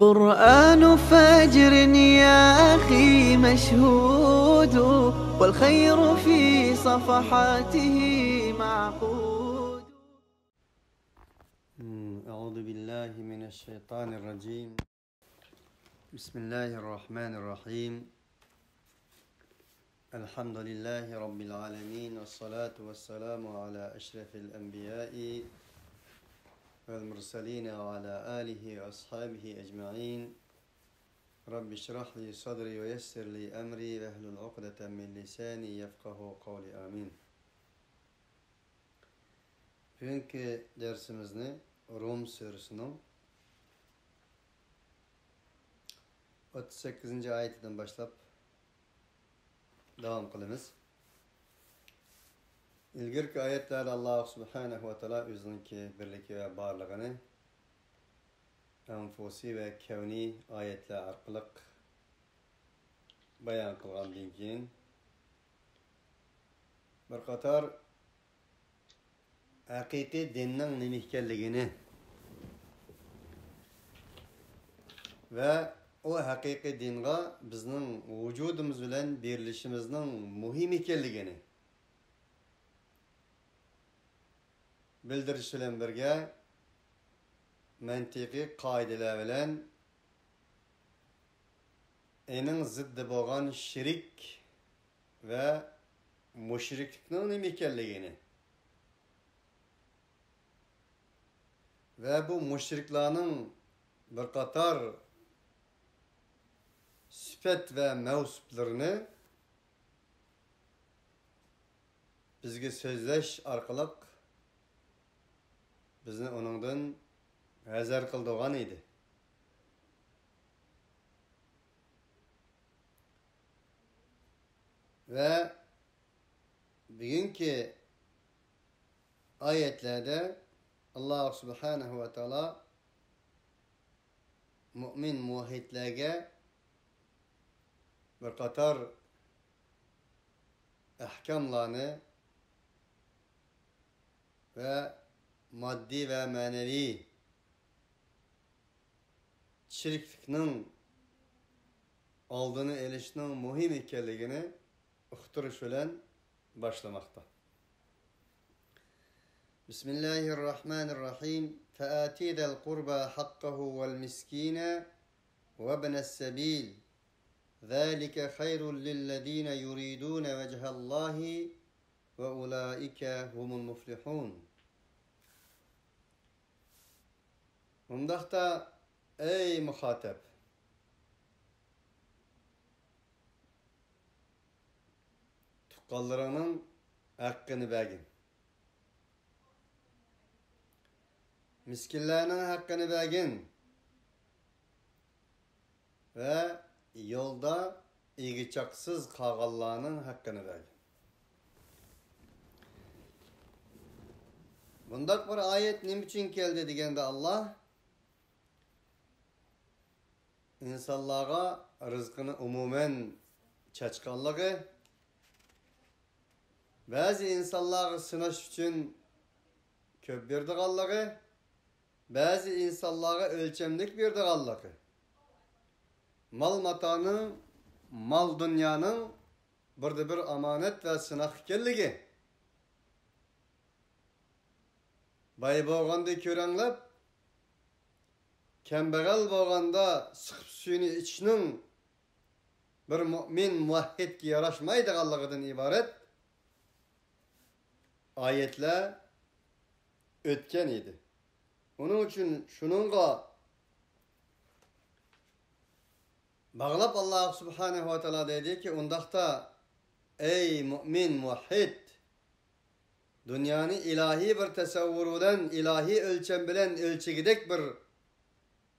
قرآن فجر يا أخي مشهود والخير في صفحاته معقود. أعوذ بالله من الشيطان الرجيم. بسم الله الرحمن الرحيم. الحمد لله رب العالمين والصلاة والسلام على أشرف الأنبياء والمرسلين وعلى آله وأصحابه أجمعين. رب اشرح لي صدري ويسر لي أمري واحلل عقدة من لساني يفقه قولي آمين. Bugünkü dersimizni Rum Suresi'nin 38. ayetinden başlap devam kılımız. İlgirki ayetlerde Allah Subhanahu ve Teala özünki birlik ve barlığını enfusi ve kevni ayetler arkalık bayan kılgandan keyin bir qator haqiqiy dinning nima ekanligini ve o haqiqiy dinga bizning vujudimiz bilan berilishimizning muhim ekanligini bildirish bilan birga mantiqiy qoidalar bilan ening ziddi bo'lgan shirik ve mushriklikning nima ekanligini ve bu müşriklerin bir qator sifat ve mevsuplarını bizge sözleş arkalık bizni onundan hazır kıldığan idi. Ve bugünkü ayetlerde Allah Subhanahu ve Teala mümin muvahhidlerge bir qator ahkamlarını ve maddi ve manevi şirklikning oldini elishning muhim ekanligini uqtirish bilan başlamakta. Bismillahirrahmanirrahim. فآتي ذا القربى حقه والمسكين وابن السبيل ذلك خير للذين يريدون وجه الله وأولئك هم المفلحون. Bundaqda ey muhatap, tuqqanlarının haqqını bergin. Miskinlerinin hakkını bergin ve yolda iğiçaksız kağallarının hakkını bergin. Bundak bir ayet ne için geldi degende Allah insanlara rızkını umumen çaçkanlığı, bazı insanları sınaş için köp berdiğanlığı, bazı insanlara ölçemlik berdiğanlığı, mal matanın, mal dünyanın bir amanet ve sınak ekanligi, bay bo'lganda ko'ranglab, kambag'al bo'lganda siqib suyini ichishning bir mu'min muvahhidga yarashmaydiganligidan iborat ayetler o'tgan edi. Onun için şununla bağlap Allah Subhanahu ve Teala dedi ki undaqda ey mümin muvahhid, dünyanı ilahi bir tasavvurudan ilahi ölçem bilen ölçegidek bir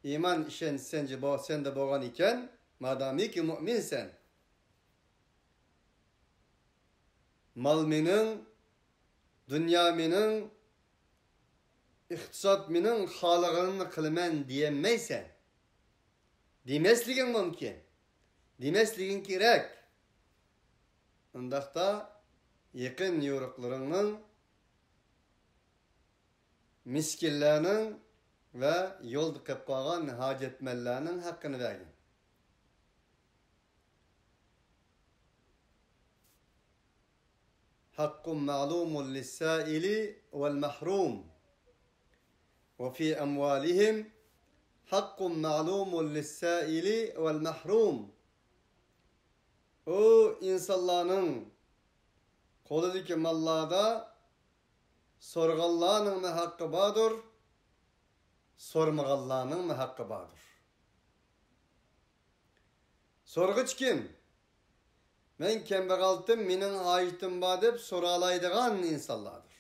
iman işen sence sen de boğan iken madami ki müminsen mal minin, dünya minin, iktisat minin halıqını kılmen diyemeysen demesligin mümkün. Demesligin gerek. Undaqda yakın yoruqlarının miskinlerinin ve yol tıkıp kalan hacetmellerinin hakkını vergin. Hakkun ma'lumun lissaili vel mahrum ve fi emvalihim hakkun ma'lumun lissaili vel mahrum. O insanların koludaki mallarda sorgallarının hakkı vardır, sormagallarının hakkı vardır. Sorgıç kim? Men kembegaltım, minin ayitim var dep soralaydıgan insanlardır.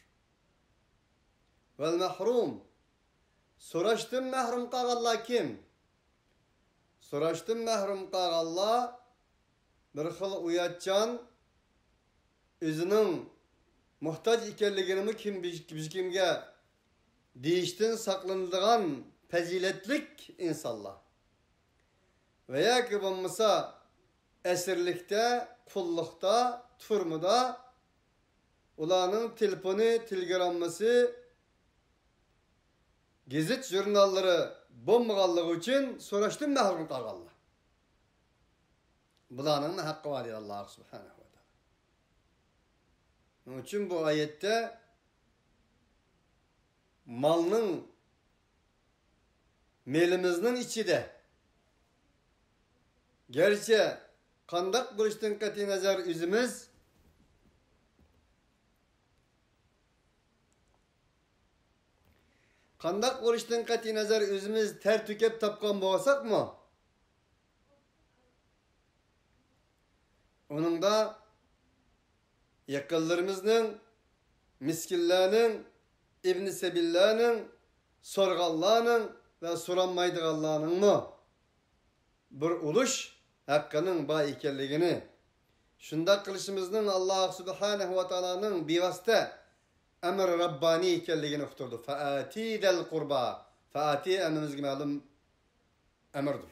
Vel mahrum. Soraştım mahrum kagallar kim? Soraştım mahrum kagallar bir xil uyatcan, özünün muhtaç ikenligini biz kimge deyişten saklanıldığan peziletlik insanlar. Veya ki bulmasa esirlikte, kullukta, turmuda ulanın telefonu, telegramması, gezit jurnalları bombagallığı için soraştım mahrum kagallar. Bulanın hakkı var ya Allah subhanahu wa ta'ala. Onun için bu ayette malının melimizin içi de gerçi kandak buluştan kati nazar üzümüz kandak buluştan kati nazar üzümüz ter tükep tapkan boğasak mı? Onun da yakınlarımızın, miskinlerinin, İbn-i Sebillerinin, sorgallarının ve soranmaydıgallarının mı? Bir uluş hakkının bayikelliğini, şunda kılışımızın Allah subhanahu wa ta'ala'nın bivasite emr Rabbani ikelliğini okturdu. Fa'ati del kurba. Fa'ati emrimiz gibi alım emirdir.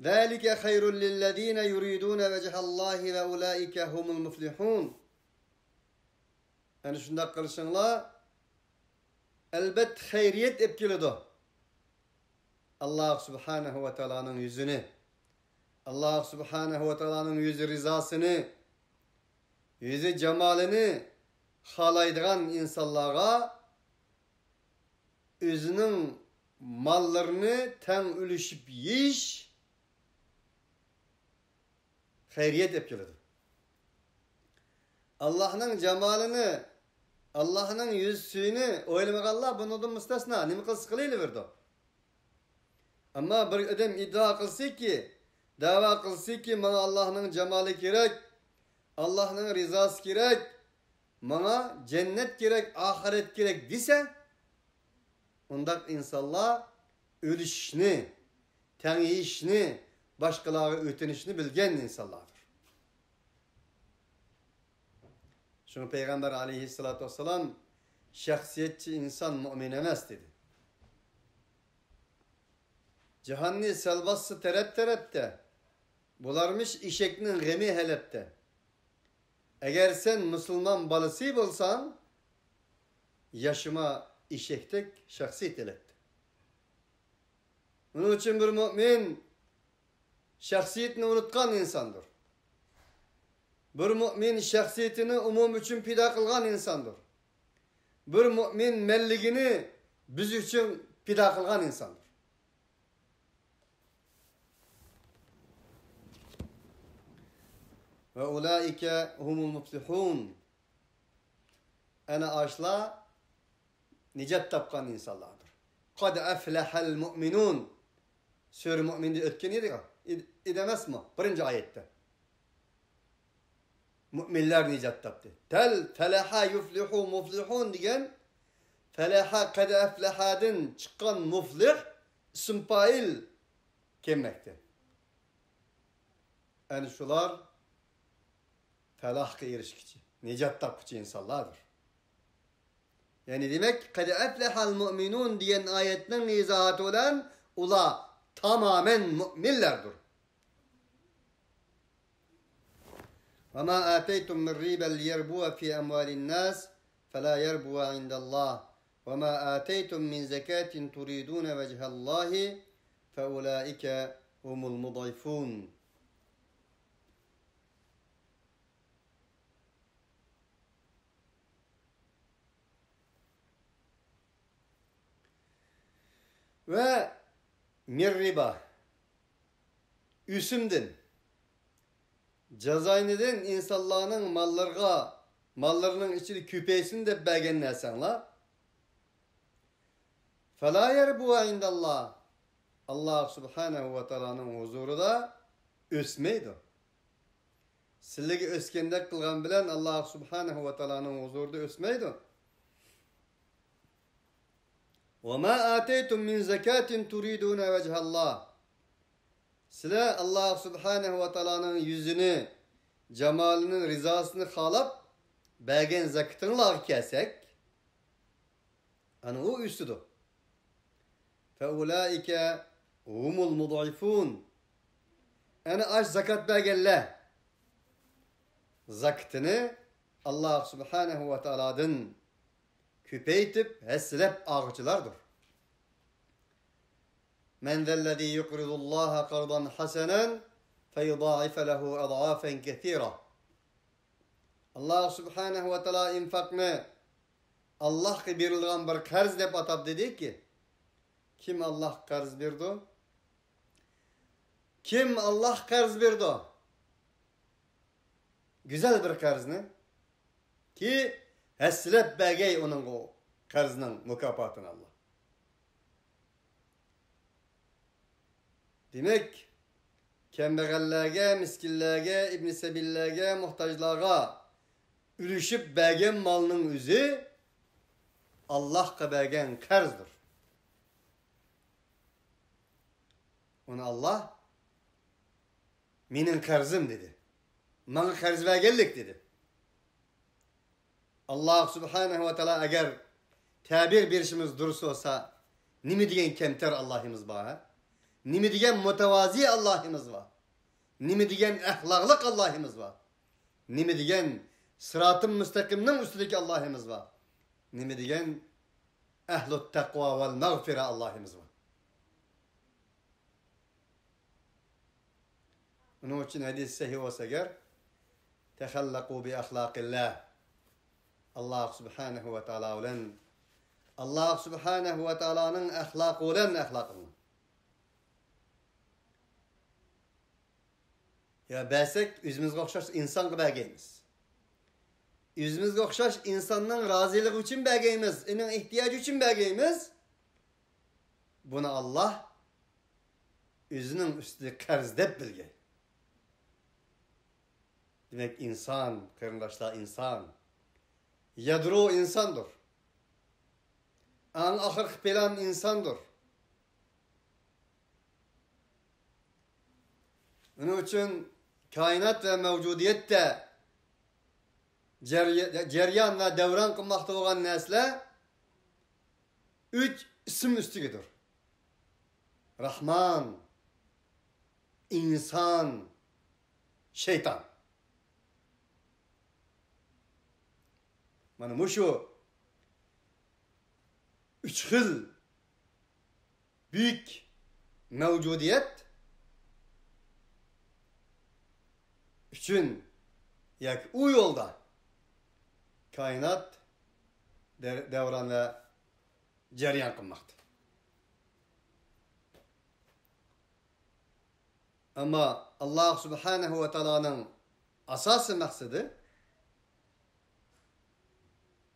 ذَٰلِكَ خَيْرٌ لِلَّذ۪ينَ يُرِيدُونَ وَجْهَ اللّٰهِ وَاُولَٰئِكَ هُمُ الْمُفْلِحُونَ. Yani şunda kılışınla elbet hayriyet epkilidir. Allah subhanahu ve teala'nın yüzünü, Allah subhanahu ve teala'nın yüzü rızasını, yüzü cemalini halaydıgan insanlara özünün mallarını ten ülüşüp yiyiş hayriyet epkilidir. Allah'ın cemalini, Allah'ın yüzünü oylamak Allah bunu da müstesna. Nimi kıl sıkılıyla verdi. Ama bir adam iddia kılsı ki, dava kılsı ki bana Allah'ın cemali gerek, Allah'ın rızası gerek, bana cennet gerek, ahiret gerek dese, ondak insanlar ölüşünü, teniyişini, başkaları ötenişini bilgen insanlardır. Çünkü Peygamber aleyhissalatü vesselam şahsiyetçi insan mümin emez dedi. Cihanni selbası terette, bularmış işekinin gemi helepte. Eğer sen Müslüman balısı bulsan, yaşıma işektek şahsiyet elepte. Bunun için bir mümin şahsiyetini unutkan insandır. Bir mümin şahsiyetini umum için pida kılgan insandır. Bir mümin melligini biz için pida kılgan insandır. Ve ulaike humul muflihun. Ana aşla nicat tapkan insanlardır. Kad eflehal mu'minun. Sure mü'minde ötken yedik. İdemez mi? Birinci ayette. Müminler nicat taptı. Tel felaha yuflihu muflihun diyen felaha kad eflehadın çıkan muflih sümpail kemmekte. Yani şular felahka erişkici, nicat tapıcı insanlardır. Yani demek kad eflehal mu'minun diyen ayetten izahatı olan ula tamamen müminlerdir. وَمَا آتَيْتُمْ مِنْ رِيبًا لِيَرْبُوَ فِي أَمْوَالِ النَّاسِ فَلَا يَرْبُوَ عِنْدَ اللّٰهِ وَمَا آتَيْتُم مِّن زَكَاةٍ تُرِيدُونَ وَجْهَ اللّٰهِ فَاُولَٰئِكَ هُمُ الْمُضَيْفُونَ. Ve mirriba üsümdün cazaynidin insanların mallarının içini küpeysini de bəgən nəsənla فَلَا يَرْبُوَ عِنْدَ اللّٰهِ Allah subhanehu ve ta'lanın huzuru da ösmeydi. Sizligi öskendek kılgan bilen Allah subhanehu ve ta'lanın huzurda ösmeydi. وَمَا آتَيْتُم مِّن زَكَاةٍ تُرِيدُونَ وَجْهَ اللّٰهِ Size Allah subhanehu ve ta'lanın yüzünü, cemalinin rızasını halap, bəgən zakıtını lağı kesek, o üstüdür. فَاُولَٰئِكَ هُمُ الْمُضَعِفُونَ aç zakat bəgəlle. Zakıtını Allah subhanehu ve ta'ladın küpeytip hesselep ağıcılardır. Men zellezî yukridullâhe qardan hasenen feyudâife lehu ad'âfen kethîra. Allah subhanehu ve ta'ala infakını Allah ki berilgan bir karz dep atab dedi ki, kim Allah karz berdi? Kim Allah karz berdi? Güzel bir karzını ki hesselep bəgey onun o karzının mükafatını Allah. Demek kembeğellerge, miskillerge, ibn-i sebillerge, muhtajlarga ülüşüp bəgən malının üzü Allah'a bəgən karzdır. Ona Allah minin karzım dedi. Bana karz bəgəllik dedi. Allah subhanehu ve teala eğer tabir bir işimiz dursa olsa nimi diyen kemter Allah'ımız var. Nimi diyen mütevazi Allah'ımız var. Nimi diyen ahlaklık Allah'ımız var. Nimi diyen sırat-ı müstakimnin üstündeki Allah'ımız var. Nimi diyen ehl-i takva vel mağfire Allah'ımız var. Onun için hadis sahih olsa eğer tehallakû bi ahlâkillâh. Allah subhanehu ve ta'ala olan Allah subhanehu ve ta'ala'nın ahlakı olan ahlakını. Ya bəsək üzümüzə oxşaş insan gibi bəgəyimiz. Üzümüzə oxşaş insanın razılığı için bəgəyimiz, onun ihtiyacı için bəgəyimiz. Bunu Allah üzünün üstü karz dep bilgey. Demek insan, kırındaşlar insan. Yadro insandır. An ahir plan insandır. Onun için kainat ve mevcudiyette ceryan ve devran kılmakta olan nesle 3 isim üstüdür. Rahman, insan, şeytan. Mana şu 3 xil büyük mevcudiyet üçün yak u yolda kainat devran ve ceryan kılmaktır. Ama Allah subhanehu ve ta'ala'nın asası maksadı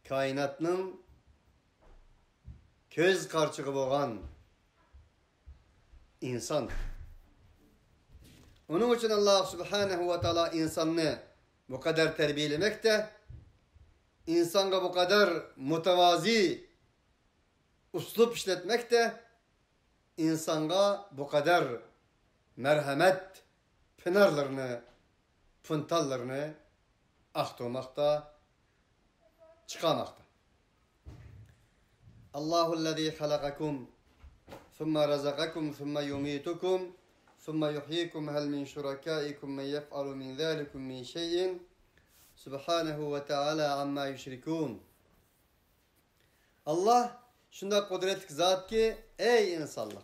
kainatının köz karşığı olan insan. Onun için Allah subhanehu ve ta'ala insanını bu kadar terbiyelemekte, insana bu kadar mütevazi uslup işletmekte, insana bu kadar merhamet pınarlarını, puntallarını aktarmakta, çıkarmakta. Allahu'llezî halakakum, thumma razakakum, thumma yumitukum, thumma yuhyikum, hel min şurakâikum men yef'alu min zâlikum min şeyin, subhanehu ve teâlâ amma yüşrikûn. Allah şunda kudretli zat ki ey insanlık.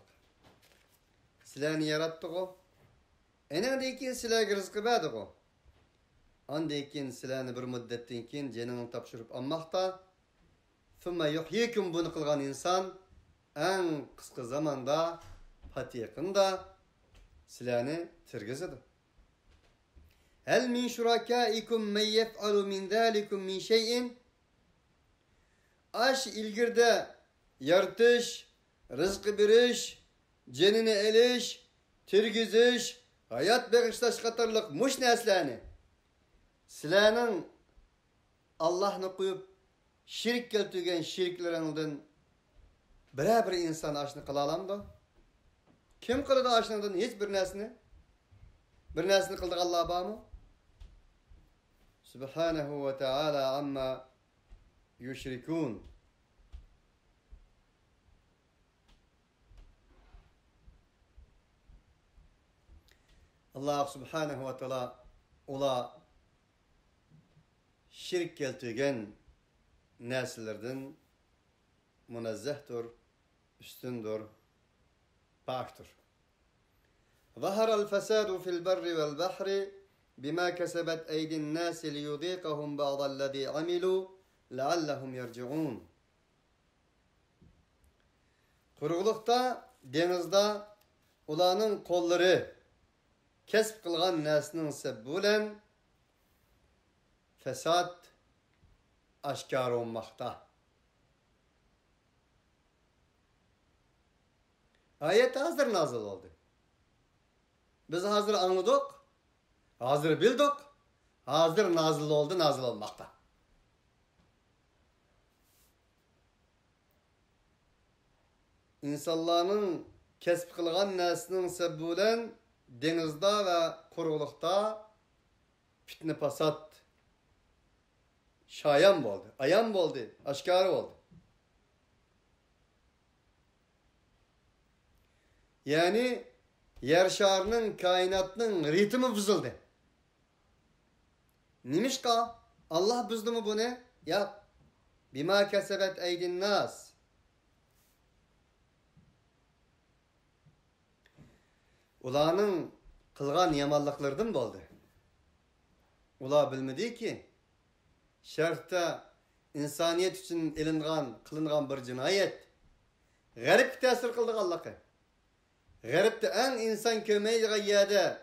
Sizlerni yarattı o. Enendeki sizlerge rızkı verdi o. Andekin sizlerni bir müddetten keyin canını tapşırıp almakta. Thumma yuhyikum bunu kılgan insan en kısa zamanda patiyakında sizlerni tirgizidi. Hel min şurakaikum men yef'alu min zalikum min şey'in. Aş ilgirde yaratış, rızkı biriş, canını eliş, tirgiziş, hayat bağışlaş katarlık muş neslerini sizlerinin Allah'ını koyup şirk keltügen şirklerinden bir insan aşını kılalamdı. Kim kıldı aşınından hiçbir nesini? Bir nesini kıldık Allah'a bağımı? Subhanahu ve Teala amma yüşrikûn. Allah Subhanahu ve Teala ola şirk keltügen nesillerden münezzehtur, üstündür, paktır. ظهر الفساد في البر والبحر بما كسبت أيدي الناس ليذيقهم بعض الذي عملوا لعلهم يرجعون. Kurulukta, denizde ulanın kolları kesip kılgan nesinin sebbulen fesat aşkar olmakta. Ayet hazır nazil oldu. Biz hazır anladık, hazır bildik, hazır nazil oldu, nazil olmakta. İnsanların kesip kılgan nesinin sebbulen denizde ve kurulukta fitne pasat şayan oldu, ayan oldu, aşkar oldu. Yani yer şarının, kainatının ritmi bozuldu. Nimişka? Allah bozdu mu bunu? Yap. Bima kesebet eydin nas. Ulanın kılgan yamanlıklardan oldu. Ula bilmedi ki şerhte insaniyet için kılıngan bir cinayet. Garip tesir kıldık Allah'a. Garipte en insan kömeği gayyade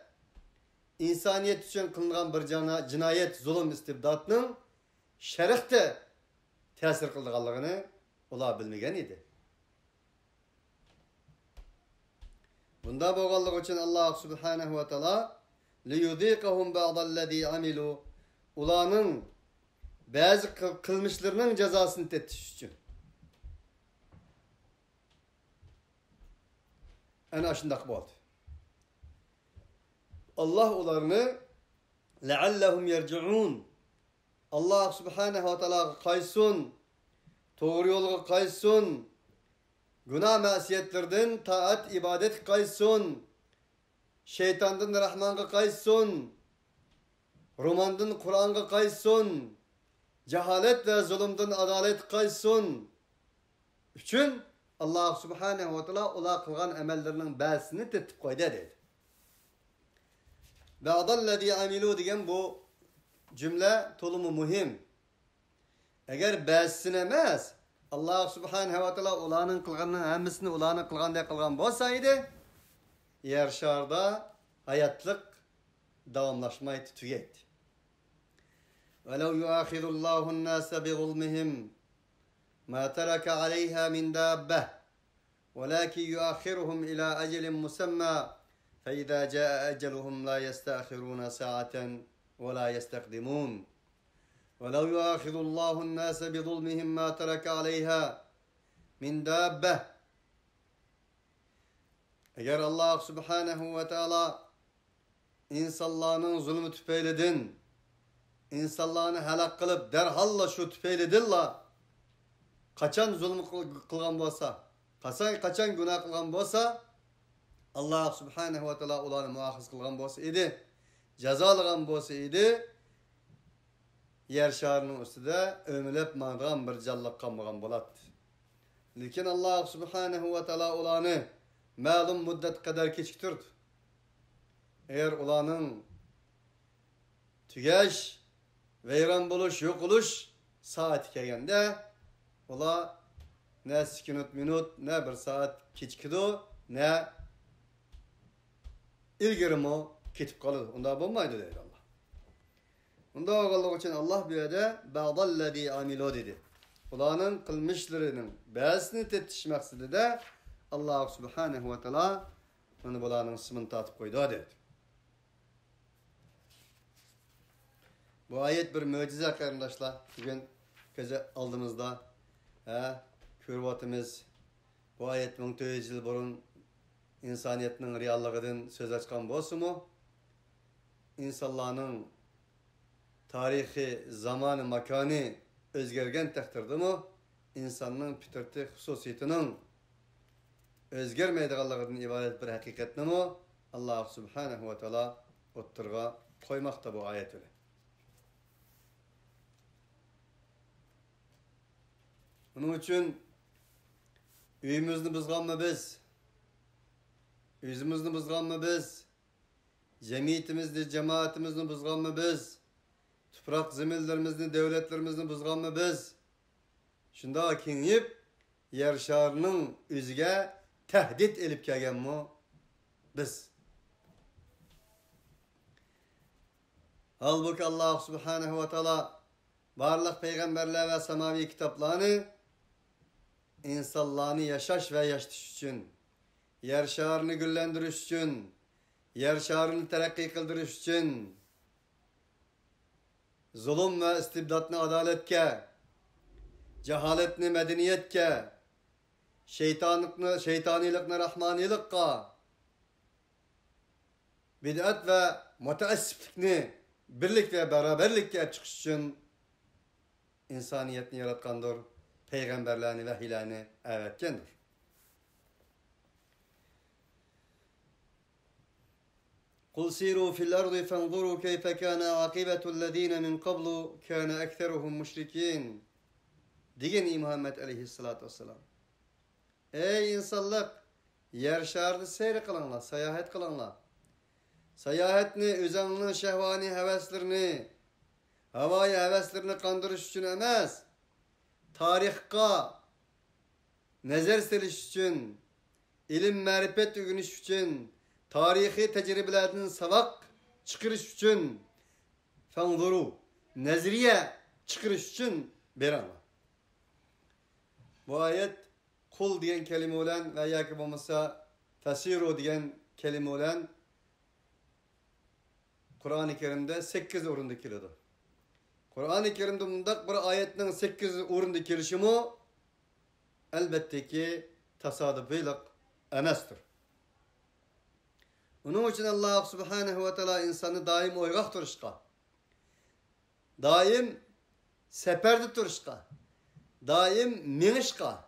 insaniyet için kılıngan bir cinayet, zulüm istibdatının şerhte tesir kıldık Allah'ını ula bilmegen idi. Bunda boğallık için Allah Subhanahu ve Teala liyudikahum ba'dallezî amilu ulanın bazı kılmışlarının cezasını tetiş için. Ana şundak oldu. Allah ularını leallehum yerci'un Allah Subhanahu ve Teala kaysun, doğru yolga kaysun, günah masiyetlerden taat ibadet kaysun, şeytandan Rahman'a kaysun, romandan Kur'an'a kaysun, cehalet ve zulümden adalet kaysun. Üçün Allah Subhanahu ve Teala ola kılgan emellerinin belsini tetip koydu dedi. Ve adallezî amilû diyen bu cümle tolumu mühim. Eğer belsin emez, Allah Subhanahu ve Teala olanın kılganının hemmisini olanın kılganda kılgan bolsaydı, yer şarda hayatlık davamlaşmayı tüketti. وَلَوْ يُؤَخِذُ اللّٰهُ النَّاسَ بِظُلْمِهِمْ مَا تَرَكَ عَلَيْهَا مِنْ دَابَّةٍ وَلَكِنْ يُؤَخِّرُهُمْ إِلَى أَجَلٍ مُسَمًّى فَإِذَا جَاءَ أَجَلُهُمْ لَا يَسْتَأْخِرُونَ سَاعَةً وَلَا يَسْتَقْدِمُونَ وَلَوْ يُؤَخِذُ اللّٰهُ النَّاسَ بِظُلْمِهِمْ مَا تَرَكَ عَلَيْهَا مِنْ دَابَّةٍ Eğer Allah Subhanahu ve Teala insanların zulmü tüpeyledin, insanlarını helak kılıp derhalla şu tüpeyledilla, kaçan zulmü kılgan bolsa, kaçan günah kılgan bolsa, Allah Subhanahu ve Teala ulanı muahiz kılgan bolsa idi, cezalıgan bolsa idi, yer şarının üstüde ömülep mağdıgan bir callık kalmagan bolat. Lekin Allah subhanahu ve taala ularni ma'lum muddat kadar kechiktirdi. Eğer ularning tugash, vayron bo'lish, yo'q bo'lish soati kelganda ular ne sekunut minut, ne bir saat kechikdi, ne ilgirimi ketib qoladi. Unda bo'lmaydi deydi Allah. Unda o'g'illik uchun Allah bu yerda ba'dallazi amilu dedi. Ularning qilmishlarining ba'zisini tetish maqsadida Allah subhanahu va taolo mana bularning ismini tatib qo'ydi dedi. Bu ayet bir mo'jiza qarindoshlar. Bugun ko'z oldimizda ko'ryapmiz. Bu ayet 1400 yil burun insoniyatning realligidan so'z ochgan bo'lsa-mu, insonlarning tarihi, zamoni, makoni o'zgargan taqdirdami, insonning fitrati xususiyatining o'zgarmaydiganligidan iborat bir haqiqatnimi Alloh subhanahu va taolo o'ttirga qo'ymoqda bu oyat bilan. Bunun için uyimizni buzganmı biz? Yüzümüzni buzganmı biz? Cemiyetimizni, cemaatimizni buzganmı biz? Toprak zeminlerimizni, devletlerimizni buzganmı biz? Şunda kengip yer şarının üzüge tehdit elip kelgenmi biz? Halbuki Allah subhanahu ve taala barliq peygamberler ve semavi kitaplarını insanlarını yaşaş ve yaşatış için, yer şarını güllendiriş için, yer şarını terakki kıldırış için, zulüm ve istibdatını adaletke, cehaletini medeniyetke, şeytanilikni rahmanilikka, bid'at ve müteessiflikni birlik ve beraberlikke çıkış için insaniyetini yaratkandır. Peygamberlerini, vahiylerini öğretkendir. قُلْ سِيرُوا فِي الْأَرْضِ فَانْظُرُوا كَيْفَ كَانَ عَاقِبَةُ الَّذ۪ينَ مِنْ قَبْلُ كَانَ أَكْثَرُهُمْ مُشْرِك۪ينَ Digin Muhammed aleyhissalatu vesselam. Ey insanlık! Yer şardı seyri kılanlar, seyahat kılanlar. Seyahatini, özenli, şehvani heveslerini, havai heveslerini kandırış için emez. Tarihka nazar seliş için, ilim marifet öğreniş için, tarihi tecrübelerden savak çıkarış için, fanzuru, nazriye çıkarış için beranlar. Bu ayet kul diyen kelime olan ve yakıb olmasa fasiru diyen kelime olan Kur'an-ı Kerim'de 8 orunda kelidir. Kur'an-ı Kerim'de bundak bir ayetinin 8 orunda kelişimi elbette ki tasadüfilik emestir. Onun için Allah subhanahu ve teala insanı daim oygaq turuşqa, daim seperde turuşqa, daim minişqa,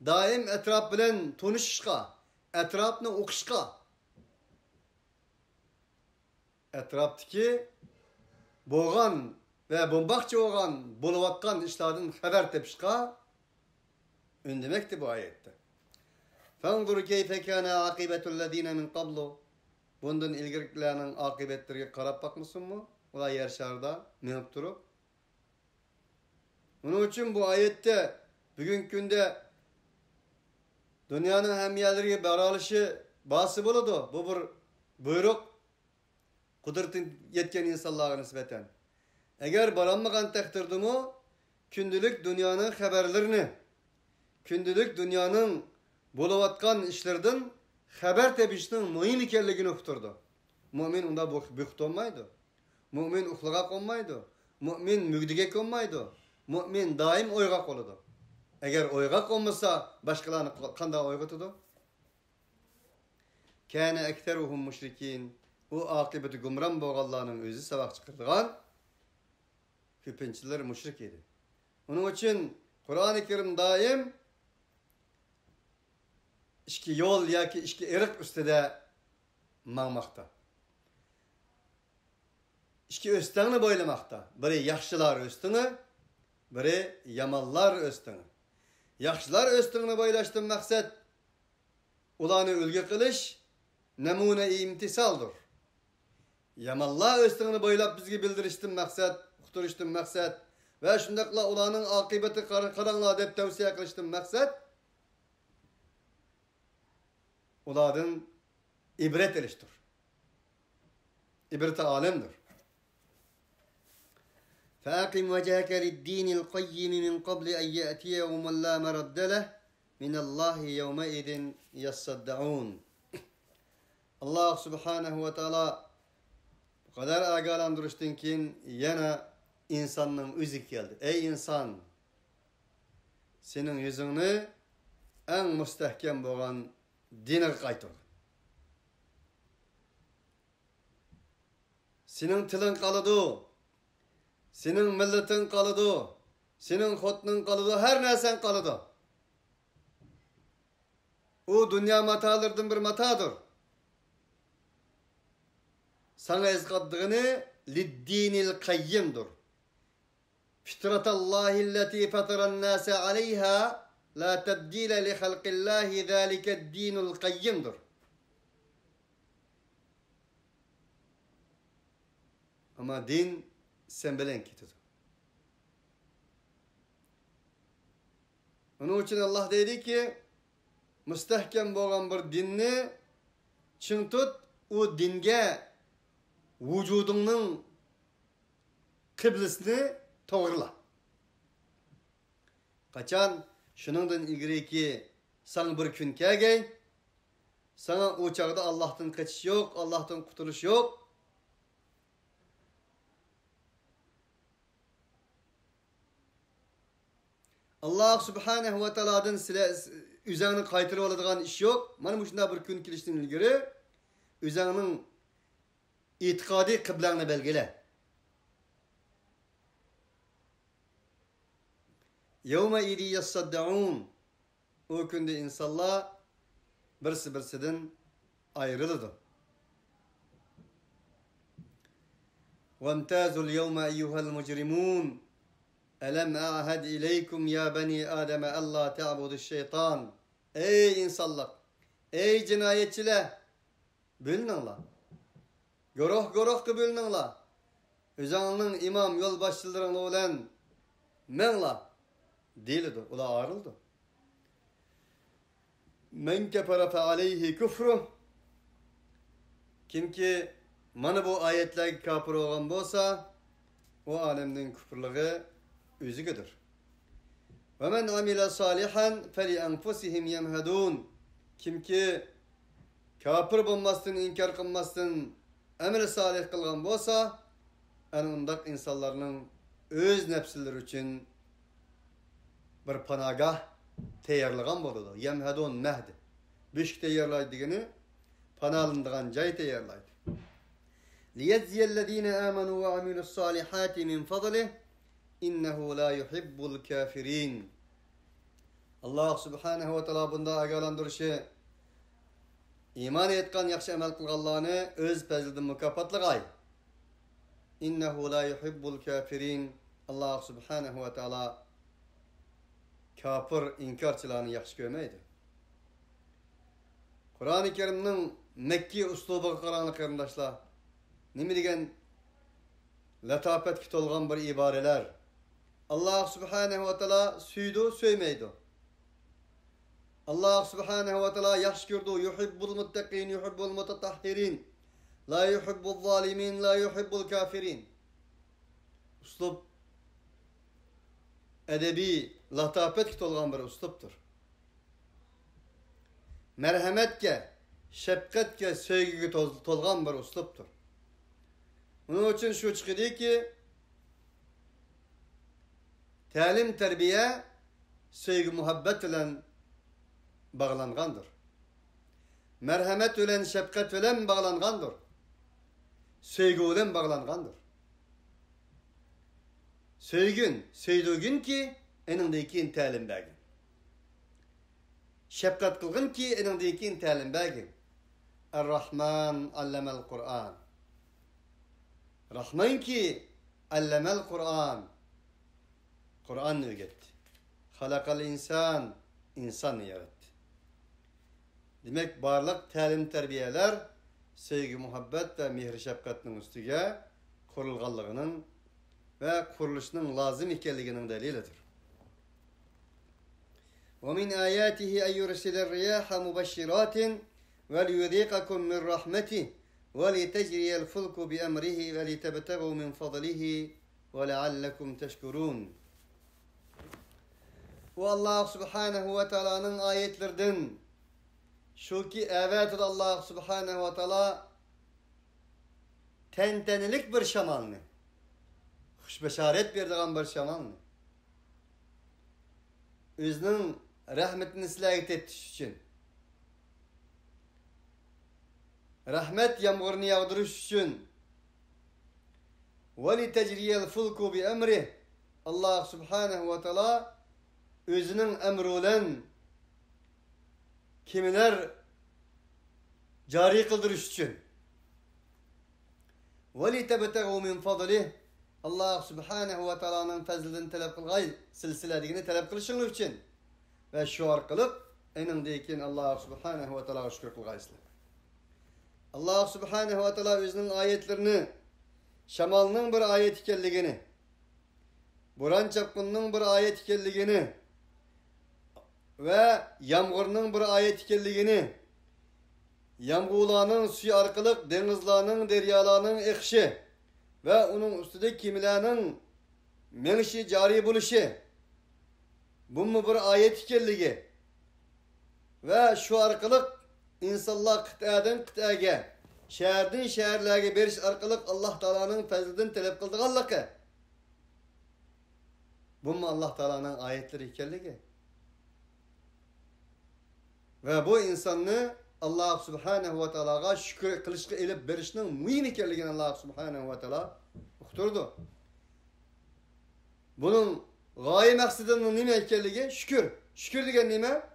daim etraf bilen tunuşqa, etrafını okuşqa, etraftaki boğan ve bombakçı olan buluvatkan işlerden haber tepişqa ündemekti bu ayette. فَانْظُرْ كَيْفَ كَانَ عَاقِبَةُ الَّذ۪ينَ مِنْ قَبْلُ Bundan ilgililerinin akıbetlerine karab bakmışsın mı? Ola yer şarda minip durup. Onun için bu ayette bugünkü günde dünyanın hem yerleri beralışı bası buludu. Bu bir buyruk kudretin yetken insanlara nispeten. Eğer baranmagan takdirde mi kündülük dünyanın haberlerini, kündülük dünyanın buluvatkan işlerden haber tepişinin mühim ikenligini uqturdu. Mümin onda büyük olmaydı. Mümin uxlağa konmaydı. Mümin mügdige konmaydı. Mümin daim oygaq oludu. Eğer oygaq olmasa başkalarını kanda oygatıdı. Kâne ekteruhum müşrikîn. O akıbeti gumran boğallarının özü sabah çıkırdıgan köpünçiler müşrik idi. Onun için Kur'an-ı Kerim daim İşki yol ya ki işki erik üstede mağmakta. İşki östeni boylamakta. Biri yaxşılar östeni, biri yamallar östeni. Yaxşılar östüğünü boylaştın maksat, ulanı ülgü kılış, nemune-i imtisaldır. Yamallah östüğünü boylap bizgi bildiriştin maksat, uqturuştun maksat, ve şundakla ulanın akıbeti karanlığa dep tavsiye kılıştın maksat, uladın ibret eriştir. İbret-i alemdir. فَاَقِمْ وَجَهَكَ لِلدِّينِ الْقَيِّمِ مِنْ قَبْلِ اَنْ يَأْتِيَ يَوْمٌ لَا مَرَدَّ لَهُ مِنَ اللّٰهِ يَوْمَئِذٍ يَصَّدَّعُونَ. Allah subhanahu ve teala bu kadar agalandırıştın ki yana insanın üzük geldi. Ey insan, senin yüzünü en müstehkem olan dine kaytır. Senin tilin kalıdı, senin milletin kalıdı, senin hotnun kalıdı, her nersen kalıdı. O dünya matalardan bir matadır. Sana ezkaddığını liddinil kayyimdir. Fitratallahi allati fataran nase aleyha la tebdile li halqillahi zâlike dinul kayyimdir. Ama din sen bilen kitidir. Onun için Allah dedi ki müstehkem bolan bir dinni çın tut, o dinge vücudunun kıblesini toğırla. Kaçan şunundan ilgili ki sana bir gün kelgey, sana o çağda Allah'tan kaçış yok, Allah'tan kurtuluş yok. Allah subhanahu ve teala'dan size üzerine kaytırı olacağın iş yok. Bana bu şunda bir gün kiliştiğine göre üzerinin itikadi kıblağını belgele. Yevme idi yassaddaun. O günde insanlar birisi-birisinden ayrıldı. وَامْتَازُوا الْيَوْمَ اَيُّهَا الْمُجْرِمُونَ Elem a'hed ileykum ya bani Adem Allah ta'budu şeytan. Ey insanlar, ey cinayetçiler, bölününler. Goroh ki bölününler. Özanın imam yol başçılarına olan menla değildi, ula ayrıldı. Men kefere fe aleyhi küfru. Kim ki mana bu ayetler kafir olan bolsa, o alemden küfürlüğü üzügüdür. Ve men amile salihan feli enfusihim yemhedun. Kim ki kafir bulmasın, inkar kılmasın, emri salih kılgan bolsa, en undak insanların öz nefsleri için bir panagah teyarlagan boludu. Yemhedun mehdi. Büşk teyarlaydı degeni panalındığan cay teyarlaydı. Liyezziyellezine amenu ve amilus salihati min fadlih İnnehu la yuhibbul kafirin. Allah subhanahu ve teala bunda agalandırışı iman etken yaxşı amel kılganlarını öz pezilden mükafatlıgay. İnnehu la yuhibbul kafirin. Allah subhanahu ve teala kafir inkarçılarını yaxşı görmeydi. Kur'an-ı Kerim'nin Mekki uslubu Kur'an-ı Kerim'daşlar nemi degen letafet kitolgan bir ibareler. Allah subhanahu ve teala süydü, söymeydi. Allah subhanahu ve teala yaxşı gördü. Yuhibbul muttaqin, yuhibbul mutatahhirin. La yuhibbul zalimin, la yuhibbul kafirin. Uslub edebi, letafet kitolgan bir usluptur. Merhametke, şefkatke, sevgiga tolgan bir usluptur. Onun için şu çıkıyor ki talim terbiye sevgi muhabbet ile bağlangandır. Merhamet ile şefkat ile bağlangandır. Sevgi ile bağlangandır. Sevdiğin ki enindeki talim bergin. Şefkat kılgın ki enindeki talim bergin. Er-Rahman allemel Kur'an. Rahman ki allemel Kur'an. Kur'an öğretti. halakal insan, insanı yarattı. Demek barlıq təlim terbiyeler sevgi, muhabbet ve mihri şefkatinin üstüge kurulğanlığının ve kuruluşunun lazım ikenliginin delilidir. وَمِنْ آيَاتِهِ أَنْ يُرْسِلَ الرِّيَاحَ مُبَشِّرَاتٍ وَلِيُذِيقَكُمْ مِنْ رَحْمَتِهِ وَلِتَجْرِيَ الْفُلْكُ بِأَمْرِهِ وَلِتَبْتَغُوا مِنْ فَضْلِهِ وَلَعَلَّكُمْ تَشْكُرُونَ. O Allah Subhanahu ve Taala'nın ayetlerden şu ki evet Allah Subhanahu ve Taala tentenilik bir şamanlı. Hoşbeşaret berdiğan bir şamanlı. Özünün rahmetini silahit etiş için. Rahmet yağmurunu yağdırış için. وَلِتَجْرِيَ الْفُلْكُ بِأَمْرِهِ Allah Subhanahu ve Taala özünün emrulen kimiler cari kıldırış için. وَلِتَبْتَغُوا مِنْ فَضْلِهِ Allah Subhanahu ve Taala'nın fazlını talep kılgay silsiledigini talep kılışınız için. Ve şu arkalık enindeyken Allah Subhanahu ve Taala'ya şükür kılgaysınlar. Allah Subhanahu ve Taala özünün ayetlerini şamalının bir ayet ikenligini, buran çapkınının bir ayet ikenligini ve yağmurunun bir ayet ikenligini, yağmurlarının suyu arkalık denizlerinin, deryalarının ekşi ve onun üstünde kimilerinin menşi cari buluşu, bu mu bir ayet ikelligi ve şu arkalık insanlar kıtadan kıtaga, şehirden şehirlerge beriş arkalık Allah Teala'nın fazlından talep kıldığanlıkı. Bu mu Allah Teala'nın ayetleri ikelligi? Ve bu insanı Allah Subhanahu ve Teala'ga şükür kılışkı elip berişinin mühim ikenligini Allah Subhanahu ve Teala uqturdu. Bunun gaye maksadının nime ikelligi? Şükür. Şükür degen nime?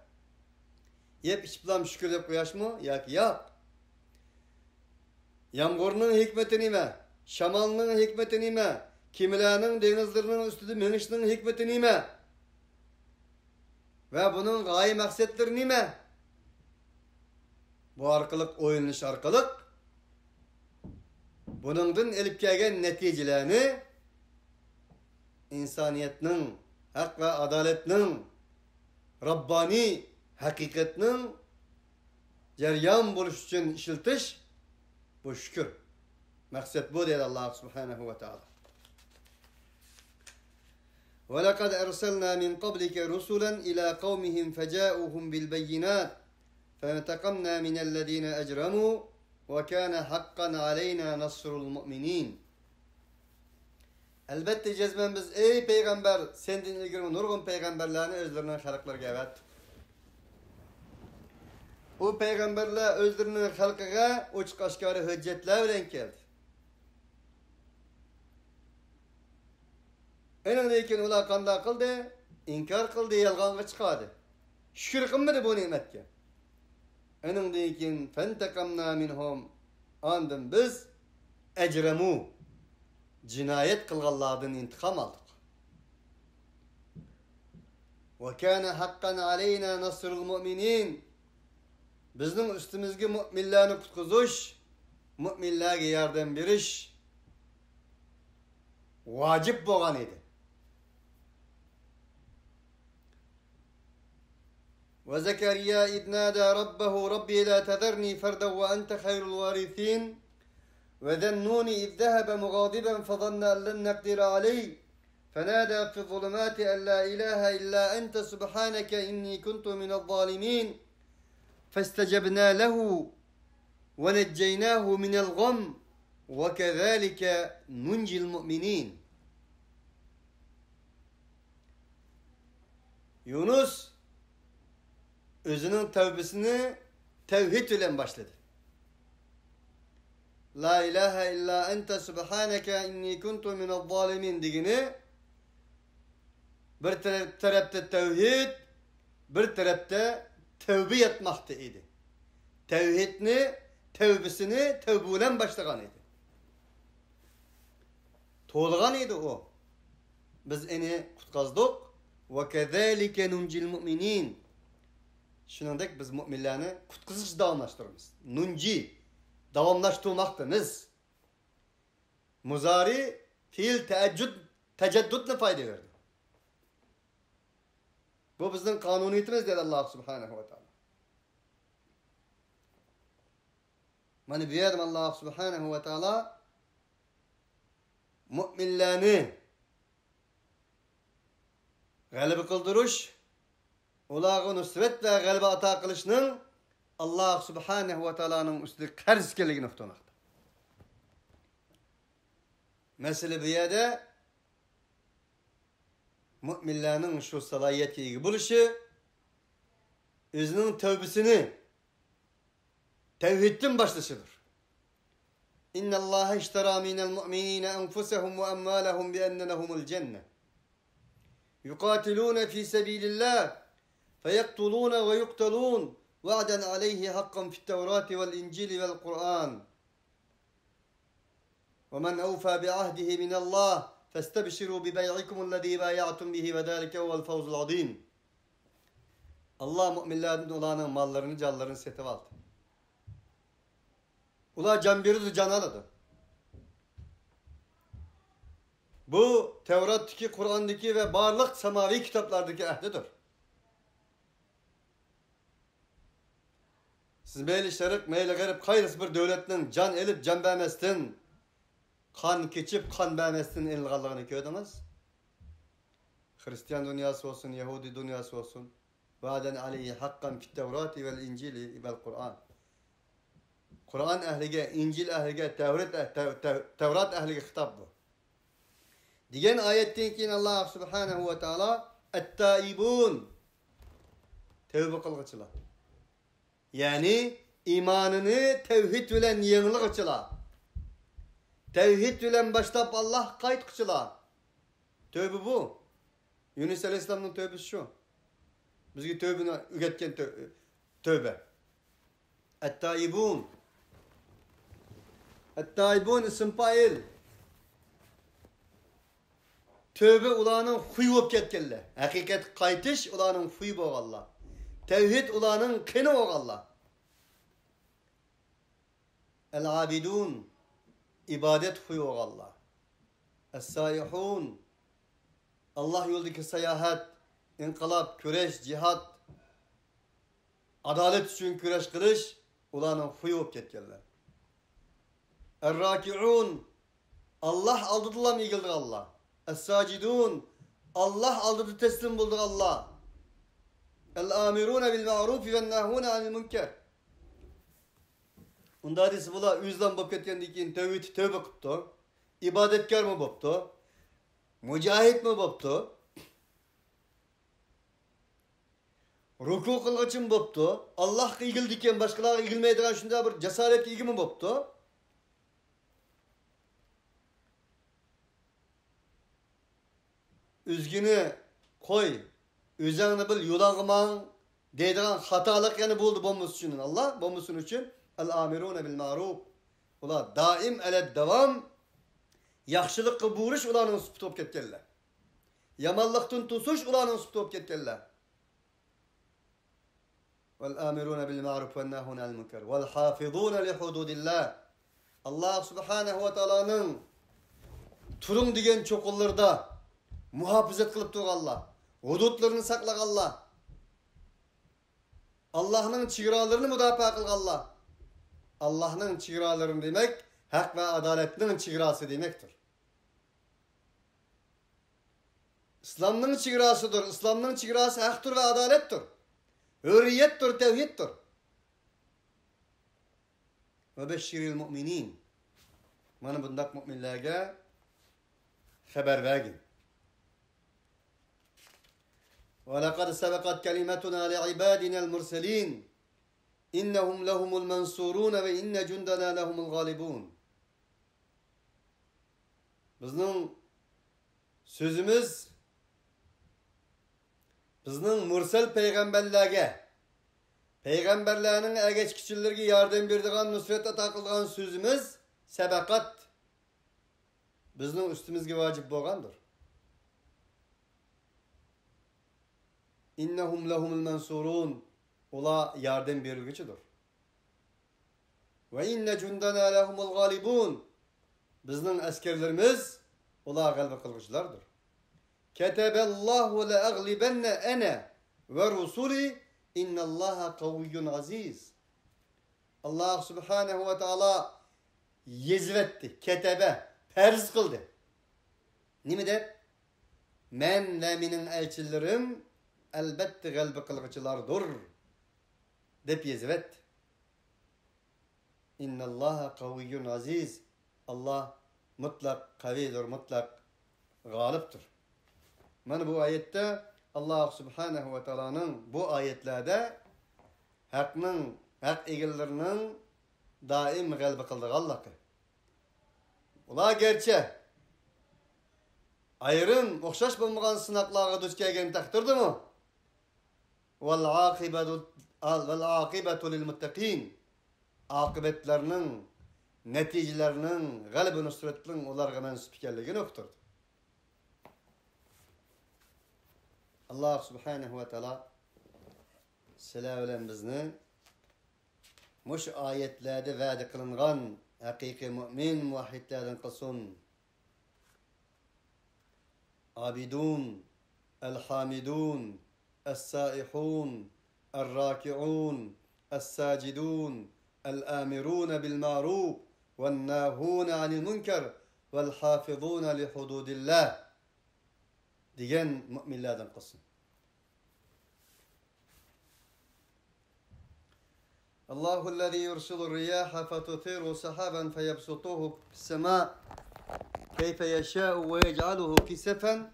Yep içiplam şükür dep koyaş mı? Yak. Yağmurunun hikmeti nime? Şamalının hikmeti nime? Kimilerinin denizlerinin üstüde menişinin hikmeti nime? Ve bunun gaye maksatları nime? Bu arkalık oyunluş arkalık bunundan elip gelgen neticelerini insaniyetinin, hak ve adaletinin, Rabbani hakikatinin ceryan buluş için işiltiş bu şükür. Maksat bu dedi Allah Subhanahu ve Teala. وَلَقَدْ أَرْسَلْنَا مِنْ قَبْلِكَ رُسُلًا إِلَى قَوْمِهِمْ فَجَاءُوهُمْ بِالْبَيِّنَاتِ فَانْتَقَمْنَا مِنَ الَّذ۪ينَ أَجْرَمُوا وَكَانَ حَقًّا عَلَيْنَا نَصْرُ الْمُؤْمِنِينَ. Elbette cezmen biz ey peygamber senden ilgili nurgun peygamberlerini özlerinin halklarına evet. O peygamberler özlerinin halkına uçuk aşkarı hüccetler bilen geldi. Enindeyken ular kanda kıldı, inkar kıldı, yalganga çıkardı. Şükür kılmadı bu nimetke. Enindeyken fentekamna minhum andın biz ecremu cinayet kılgallardan intikam aldık. Ve kana hakkan aleyna nasrul mu'minin. Bizning üstümüzge müminlarni kutkuzuş, müminlarga yardım beriş vacip bo'lgan edi. وزكريا إذ نادى ربه ربي لا تذرني فردا وأنت خير الوارثين وذا النون إذ ذهب مغاضبا فظن أن لن نقدر عليه فنادى في الظلمات أن لا إله إلا أنت سبحانك إني كنت من الظالمين فاستجبنا له ونجيناه من الغم وكذلك ننجي المؤمنين. Yunus özünün tevbesini tevhid ile başladı. La ilahe illa ente subhaneke inni kuntu minel zalimin digini bir tarafta tevhid, bir tarafta tevbe etmekte idi. Tevhidni, tevbesini tevbulen başlagan idi. To'lgan idi o. Biz eni kutkazdık, وَكَذَٰلِكَ نُنْجِ الْمُؤْمِنِينَ. Şunundak biz müminlerini kutkısız davamlaştırırız. Nunci, davamlaştırmaktınız. Muzari, fiil tecaddütle fayda verdi. Bu bizden kanuniyetimiz dedi Allah Subhanahu ve Teala. Mani bir yerim Allah Subhanahu ve Teala müminlerini galibi kıldırış, ularga nusret ve galibi ata kılışının Allah Subhanahu ve Teala'nın üstü karz kelligini uqtamakta. Mesele bir yerde müminlerin şu salayiyeti buluşu, özünün tövbesini tevhidden başlaşıdır. İnna Allah iştara minel mu'minina enfusahum ve amwalahum bi enne lehumul cennet. Yuqatiluna fi sabilillah feyektuluna ve yuqtalun va'den aleyhi hakkan fit tevrati vel incili vel Kur'an. Ve men evfa bi ahdihi min Allah festabşiru bi bey'ikum ellezî bâya'tum bihi ve zâlike huvel fawzul azîm. Allah müminlerin olanın mallarını, canlarını setip aldı. Ular can biri can aladı. Bu Tevrat'taki, Kur'an'daki ve barlık semavi kitaplardaki ehdidir. Siz meyli şerik, meyli garip, kayrıs bir devletinin can elip can vermezsin, kan keçip kan vermezsin elgalığını köydünüz. Hristiyan dünyası olsun, Yahudi dünyası olsun. Va'den aleyhi hakkan fit tevrati vel incili vel Kur'an. Kur'an ehlige, İncil ehlige, Tevrat ehlige hitap bu. Diyen ayetten ki Allah Subhanahu ve Teala et-taibun tevbe kılgıçılar. Yani imanını tevhid bilen yenilikçılar. Tevhid bilen başlap Allah kayıt kıçılar. Tövbe bu. Yunus Aleyhisselam'ın tövbesi şu. Bizgi tövbünü üretken tövbe. Et-taibun. Et-taibun isim fail. Tövbe ulanın huyu olup ketkenler. Hakikat kaytış ulanın huyu boğallar. Tevhid ulanın kini boğallar. El-abidun ibadet huyu boğallar. Es-sayihun Allah yoldaki seyahat, inkılap, küreş, cihat, adalet için küreş kılış ulanın huyu olup ketkenler. Er-raki'un Allah aldıdılar mı yıkıldı Allah. Es-sacidun Allah aldıdı teslim buldu Allah. El-amiruna bil ma'rufi ve nahuna anil münker. Unda hadisi bula yüzden bop ketkendikin tevhid tövbe kıptı. İbadetkar mı boptu? Mücahit mi boptu? Ruku kılgıçın boptu. Allah yıkıldikken başkaları yıkılmaydıran şunda bir cesaret ilgi mi boptu? Üzgünü koy, üzerine bil yulağıman deydiğin hatalık yani buldu bombus için Allah, bombusun için el-amirune bil ma'ruf. Ular daim ele devam, yaxşılık kıburuş ulanın süptop ketkenler. Yamallıktın tusuş ulanın süptop ketkenler. Vel-amirune bil ma'ruf ve nahune el münker. Vel-hafizune li hududillah. Allah Subhanahu ve Teala'nın turun diyen çokullarda muhafızet kılıp dur Allah. Hudutlarını saklak Allah. Allah'ın çığıralarını müdafaa kıl Allah. Allah'ın çığıralarını demek, hak ve adaletinin çığırası demektir. İslam'ın çığırasıdır. İslam'ın çığırası haktır ve adalettir. Hürriyettir, tevhiddir. Ve beşşiril mu'minin. Bana bundak müminlerge haber vergin. وَلَقَدْ سَبَقَتْ كَلِمَتُنَا لِعِبَادِنَا الْمُرْسَلِينَ إِنَّهُمْ لَهُمُ الْمَنْصُورُونَ وَإِنَّ جُنْدَنَا لَهُمُ الْغَالِبُونَ. Bizning sözümüz bizning mursal peygamberlerge, peygamberlerinin ergeçkiçilerge yardım berdigan, nusret ata kılgan sözümüz sebakat bizning üstümizge vacip bolgandır. İnnehum lehumul mensurun. Ola yardım verilgicidir. Ve inne cundana lehumul galibun. Bizning askerlerimiz ola galba qilg'uchilardir. Keteballahu la aglibenne ene ve rusuli innallaha kaviyyun aziz. Allah subhanahu ve taala yezvetti, ketebe, perz kıldı. Nimi der? Men ve minin elçilerim elbette galba qilg'uchilardir deb yezvetti. İnnallaha kaviyyun aziz. Allah mutlak kavidir, mutlak galiptir. Mana bu ayette Allah subhanahu ve taala'nın bu ayetlerde hak egellerinin daim galba qildığanlığı. Ular gerçi ayrım oxşaş bolmagan sınaqlarga duch kelgen taqdirdimi? Vel aqibatu lil muttaqin. Akıbetlerinin, neticelerinin, galib-i nusretinin onlarga mensub ekanligini uqtirdi. Allah subhanahu ve taala sizlar bilan bizni mush oyatlerde va'da qilingan haqiqiy mu'min muvahhidlardan qilsin. Abidun, el-hamidun, es-saihun, el-raki'un, es-sacidun, الآمرون بالمعروف والناهون عن المنكر والحافظون لحدود الله diyen müminlerden kılsın. Allahu'llezî yursilur riyaha fetuthiru sahaban feyebsutuhu fis-semâ keyfe yeşâ'u ve yec'aluhu kisefan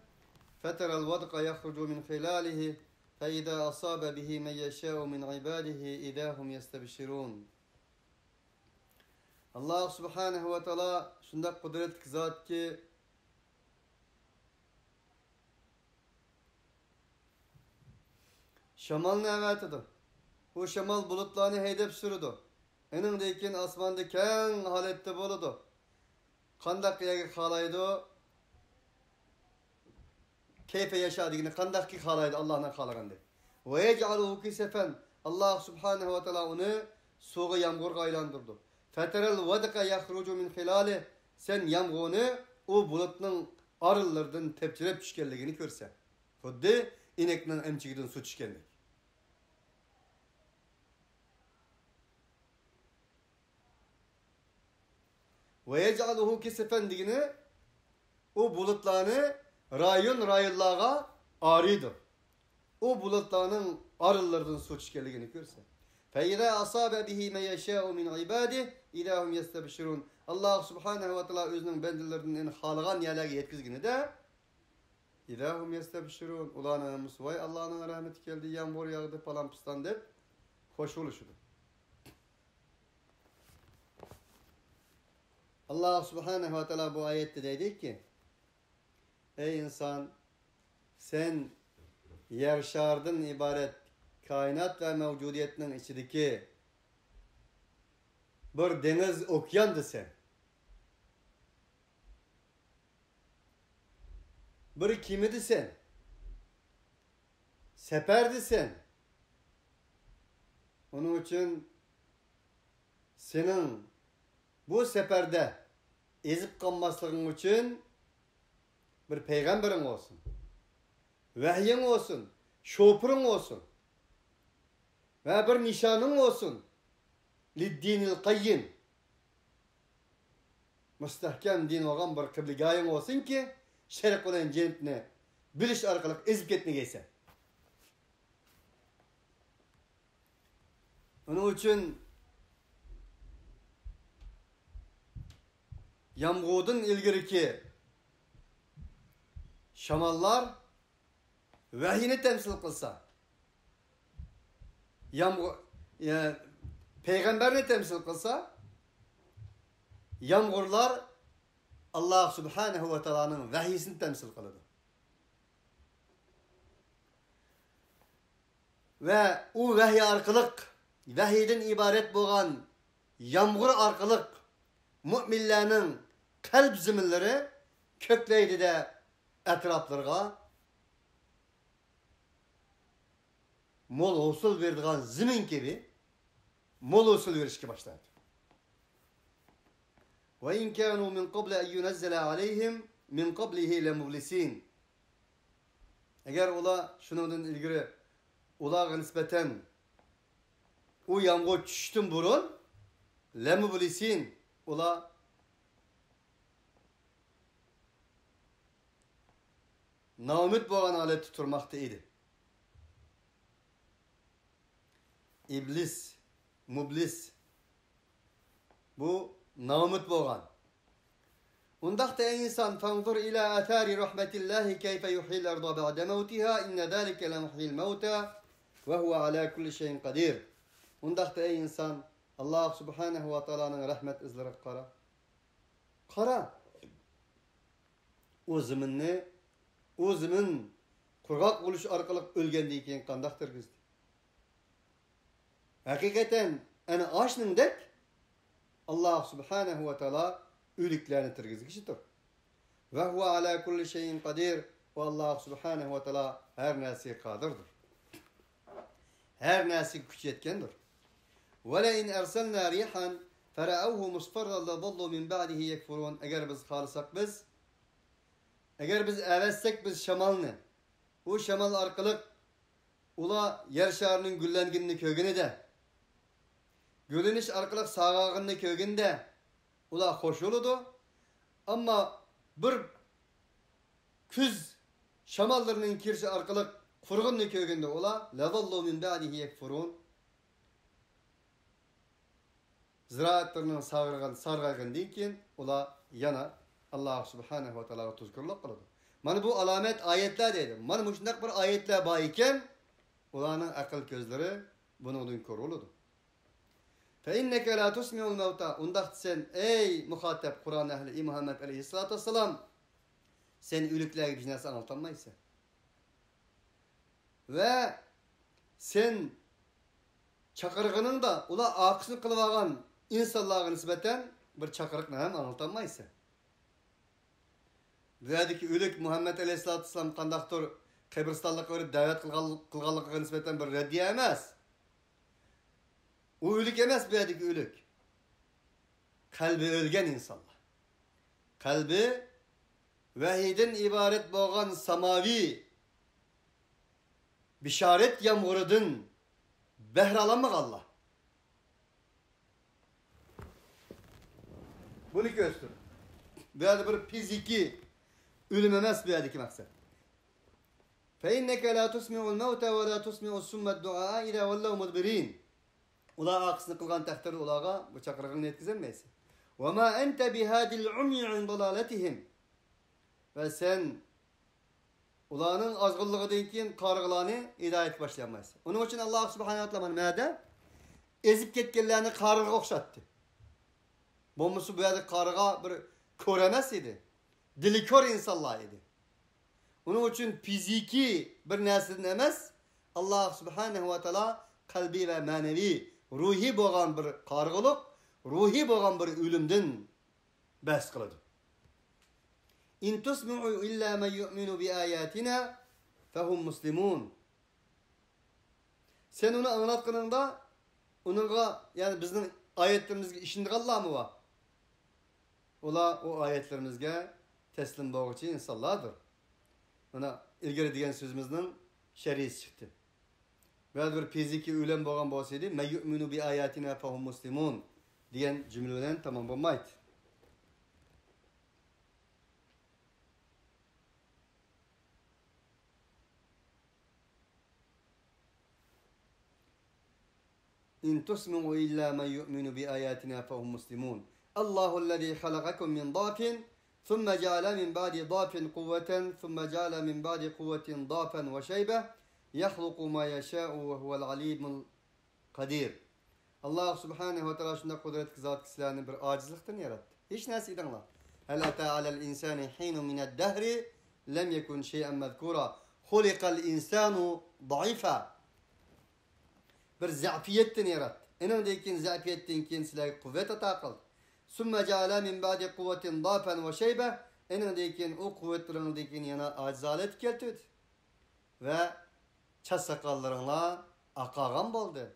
fetera'l vadqa yahrucu min khilâlihi فإذا أصاب به من يشاء من عباده إذا هم يستبشرون. Allah subhanahu ve taala şundak kudretli zat ki şamalını evetidir. Bu şamal bulutlarını heydep sürüdü. Enindeyken asmanda keng halette boludu. Kandak yegi halaydı. Keyfe yaşadığını kandak ki halaydı Allah'ın halagandı. Ve yec'aluhu kisefen. Allah subhanahu ve taala onu soğuk yağmurga aylandırdı. Feterel vadika yahrucu min hilali. Sen yağmurunu o bulutun arılardan tepçilep düşkenliğini görsen. Huddi inekten emçigiden su düşkenlik. Ve yec'aluhu kisefen digini o bulutlarını rayonlarga arıdır. O bulutların arılardan su düşkenliğini görsen. فَاِذَا أَصَابَ بِهِ مَنْ يَشَاءُ مِنْ عِبَادِهِ اِذَا هُمْ يَسْتَبْشِرُونَ. Allah subhanahu ve taala özünün bendilerinin halıgan yerlerine yetkizgini de اِذَا هُمْ يَسْتَبْشِرُونَ. Ulan anamız vay Allah'ın rahmeti geldi, yağmur yağdı falan pistan deyip hoş oluşudu. Allah subhanahu ve taala bu ayette dedi ki ey insan sen yer şardan ibaret kainat ve mevcudiyetinin içindeki bir deniz okyandı sen. Bir kimidi sen. Seperdi sen. Onun için senin bu seferde ezip kalmasın için bir peygamberin olsun. Vahyin olsun. Şoförün olsun. Ve bir nişanın olsun. Liddinil qayyim. Müstahkem din olan bir kıbligayın olsun ki şerek olan cennetine biliş arkalık ezip ketine geysen. Onun için yağmurdan ilgiriki şamallar vahyini temsil kılsa, peygamberini temsil kılsa, yağmurlar Allah subhanahu ve taala'nın vahyisini temsil kılıdı. Ve o vahiy arkalık, vahiyden ibaret boğan yağmur arkalık müminlerin kalp ziminleri kökleydi de etraflarına mol hosul verdiğin zemin gibi mol hosul verişki başladı. Ve in kanu min qabl en yunazzala aleyhim min qablihi lemublisin. Eğer ola şunun ilgili ola nispeten o yağmur düştün burun lemublisin ola naumid boğan alet tuturmakta idi. İblis, mublis bu naumid boğan. Undaqta ey insan fanzur ila athari rahmetillahi keyfe yuhyil arda ba'de mevtiha inne zâlike lemuhyil mevta ve huve ala kulli şeyin kadir. Undaqta ey insan Allah subhanahu ve ta'ala'nın rahmet izleri qara. Qara. O zeminni o zemin qurg'oq bo'lish orqali o'lgandan keyin qandoq tirgizdi? Hakikaten ana ashningdek Allah subhanahu ve ta'ala o'liklarni tirgizgishidir. Ve huve ala kulli şeyin kadir ve Allah subhanahu ve ta'ala her narsaga qodirdir. Her narsaga kuch yetgandir. Ve la in arsalna rihan fara'awhu musfarran la dallu min ba'dihi yekfurun. Eğer biz xalisak eğer biz evetsek biz şamalını, o şamal arkalık ula yer şarının güllenginini kögünü de, gülünüş arkalık sağağını kögünü de ula hoş oludu. Ama bir küz şamallarının kirşi arkalık fırgınını kögünde ula lezallu min ba'dihi yekfurun. Ziraatlarının sargağın deyken ula yana Allah subhanahu ve ta'ala tuzkurluk kılıdı. Mana bu alamet ayetler dedi. Mana bu şundak bir ayetler bayken ulanın akıl gözleri bunu körülüdü. Fe inneke la tusmi'ul mevta. Undaq sen ey muhatap Kur'an ehli Muhammed aleyhissalatu vesselam sen ölüklerge bir narsa anlatammaysan. Ve sen çakırgının da ula akısını kılıp algan insanlığa nispeten bir çakırıkla hem anlatammaysan. Buradaki ölük Muhammed Aleyhisselatü Vesselam qandaqdır qabristonlikqa o'rib da'vat qilganligiga nisbatan bir raddiya emas. O ölük emas buradaki ölük. Qalbi o'lgan insonlar. Qalbi vahiydan iborat bo'lgan samaviy bisharet yağmuridan behralamoqlar. Bunu göster. Burada bir fiziki ölüm emas bu yerdeki maksat. فَاِنَّكَ لَا تُسْمِعُ الْمَوْتَ وَلَا تُسْمِعُ السُّمَّ الدُّعَاءَ اِذَا وَاللَّهُ مُدْبِرِينَ. Ula akısını kılgan takdirde ulağa bu çakırığını etkizemeysin. وَمَا أَنْتَ بِهَادِ الْعُمْيِ عِنْ ضَلَالَتِهِمْ. Ve sen ulağının azgınlığı deyken kargılarını hidayet başlayamayız. Onun için Allah subhanahu wa ta'ala mâde ezip ketkenlerini kargıga okşattı. Bombusu bu yerde kargıga bir köremez idi. Dili kör insanlar idi. Onun için fiziki bir neslin emez Allah subhanahu ve ta'ala kalbi ve manevi ruhi boğan bir kargılık, ruhi boğan bir ölümden bahs kılıdı. İn tusmi'u illa men yu'minu bi ayatina fehum muslimun. Sen onu anlatkınında onunla yani bizim ayetlerimizge işinde Allah mı var? Ola o ayetlerimizge teslim boğucu insanlardır. Ona ilgili diyen sözümüzün şerisi çıktı. Böyle bir fiziki ölüm boğan bolsaydı men yu'minu bi ayatina fehum muslimun diyen cümleden tamam olmaydı. İn tusmi'u illa men yu'minu bi ayatina fehum muslimun. Allahu'llezî halakakum min dâfin thumma ceale min ba'di dâfin kuvveten thumma ceale min ba'di kuvvetin dâfen ve şeybe yahluku ma yeşâ'u ve huvel alimul kadir. Allah subhanahu ve teala şunda kudretli zat kişilerini bir acizlikten yarattı. Hiç nesi idinler. Hel ata alel insani hinu mined dehri lem yekun şey'en mezkura. Hulikal insanu zayıfa. Bir zafiyetten yarattı. Enindeki zafiyetten kendisine kuvvet ata kıldı. Sümme ceale min ba'di kuvvetin dâfen ve şeybe. Enindeki o kuvvetlerindeki yana acizalet keltirdi. Ve çat sakallarına Aqagan boldu.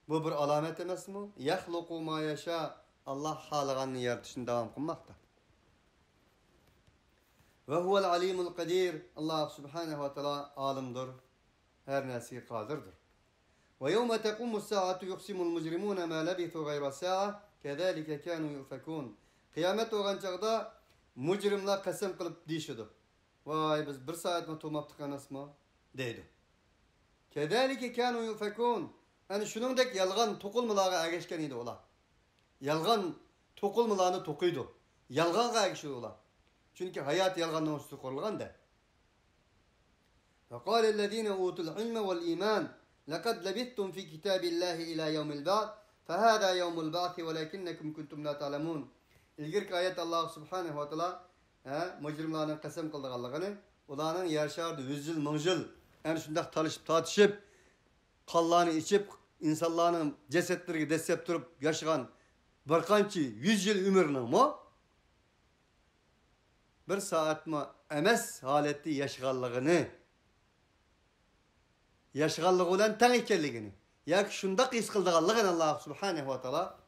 Bu bir alamet emasmi? Yahluqu ma yasha. Allah halaganını yaratışını devam kılmakta. Ve huvel alimul kadir. Allah subhanahu ve teala alimdir. Her nesi kadirdir. Ve yevme tekumus saatu yuqsimul mujrimuna ma labithu gayra sa'a. Kezalike kanu yufakun. Kıyamet olan çağda mujrimler kasem kılıp deyişidir. Vay biz bir saat mi tulmaptık anasmı? Deydi. Kezalike kanu yufakun. Yani şunundaki yalgan tokulmalara ergeçken idi ola. Yalgan tokulmalarını tokuydu. Yalgan ergeçti ola. Çünkü hayat yalgandan üstü kurulgan da. فَقَالَ الَّذ۪ينَ اُوتُوا الْعِلْمَ وَالْا۪يمَانِ لَقَدْ لَبِثْتُمْ فِي كِتَابِ اللّٰهِ اِلَى يَوْمِ الْبَعْثِ فَهَذَا يَوْمُ الْبَعْثِ وَلَكِنَّكُمْ كُنْتُمْ لَا تَعْلَمُونَ İlgirki ayet Allah subhanahu ve teala mücrimlerin kasem kıldığanlığını, onların yaşardı 100 yıl, 1000 yıl, en şundak talışıp, tartışıp, kallarını içip, insanların cesetleri desep durup yaşayan bir kançı 100 yıl ömrünün mu? Bir saat mi emes haleti yaşıgallığı olan tan ikerligini, ya ki şundak is kıldığanlığını Allah subhanahu ve teala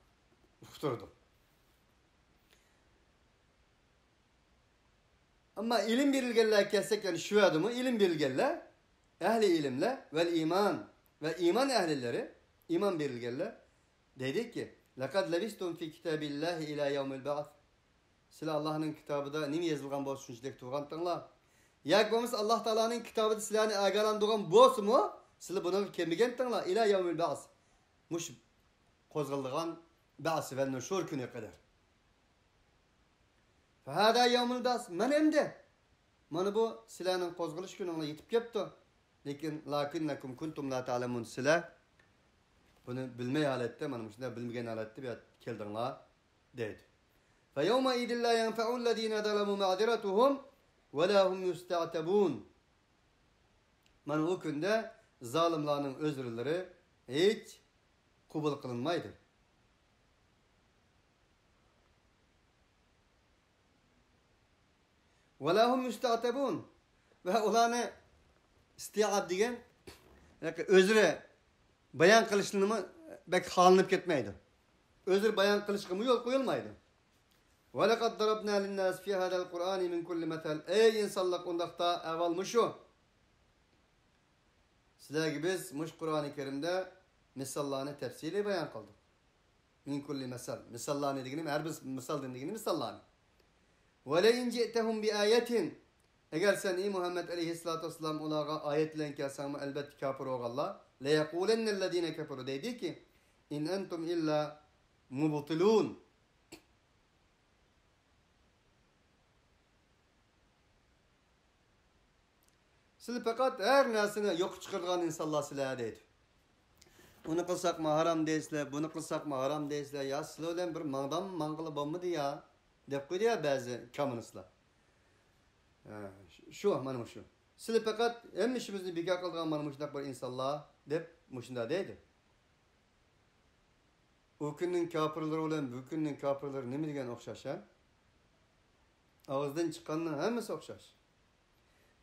uçturdu. Ama ilim birilgenler kessek yani şu adımı ilim birilgenler, ehli ilimle vel iman ve iman ehlileri, iman birilgenler dedik ki لَقَدْ لَبِسْتُمْ فِي كِتَابِ اللّٰهِ اِلَى يَوْمِ الْبَعْثِ Sila Allah'ın kitabıda nimi yazılgan bolsun şidek tuğantınla. Yakbamız Allah Teala'nın kitabıda silahını agalandığın bolsun mu? Sila bunu kemigen tınla ila yevmil ba'as. Muş kozgaldığın ba'sı ve nuşur günü kadar. Fehâdâ yevmil ba'as. Men emde. Mana bu silahının kozgalış gününe yetip kepti. Lakinnekum kuntum la ta'lemun silah. Bunu bilmey halette, mana muşunda bilmegen halette bir keldinla deydi. فَيَوْمَ اِذِ اللّٰ يَنْفَعُ الَّذ۪ينَ ظَلَمُوا مَعْدِرَتُهُمْ وَلَا هُمْ يُسْتَعْتَبُونَ Man o günde zalimlerin özürleri hiç kubul kılınmaydı. وَلَا هُمْ يُسْتَعْتَبُونَ Ve olanı istiab diyen özüre bayan kılışını mı belki halinip gitmeydi. Özür bayan kılışını mı yol koyulmaydı. وَلَقَدْ ضَرَبْنَا لِلنَّاسِ فِي هَذَا الْقُرْآنِ مِنْ كُلِّ مَثَلٍ Ey insanlık ondakta evvelmişu. Sizler gibi biz Kur'an-ı Kerim'de misallarını tefsiri bayan kıldık. Min kulli mesal. Misallarını dediğini, her bir misal dediğini misallarını. وَلَيْنْ جِئْتَهُمْ بِآيَةٍ Eğer sen iyi Muhammed Aleyhisselatü Vesselam onlara ayetlerin kelsen elbette kafir oğalla. لَيَقُولَنَّ الَّذ۪ينَ كَفَرُوا Dedi ki اِنْ اَنْتُمْ اِلَّا مُبْطِلُونَ Siz fakat her nesini yok çıkardıgan insanlar sizler deydi. Bunu kılsak mı haram deysizler, bunu kılsak mı haram deysizler. Ya siz öyle bir mangılı bomba ya. Dep koydu ya bazı komünistler. Şu manım şu. Siz fakat hem işimizni bir kıldıgan manım şundak bir insanlar dep muşunda deydi. O günün kafirleri olan bu günün kafirleri ne mi degen okşaş ha? Ağızdan çıkanın hemisi okşaş.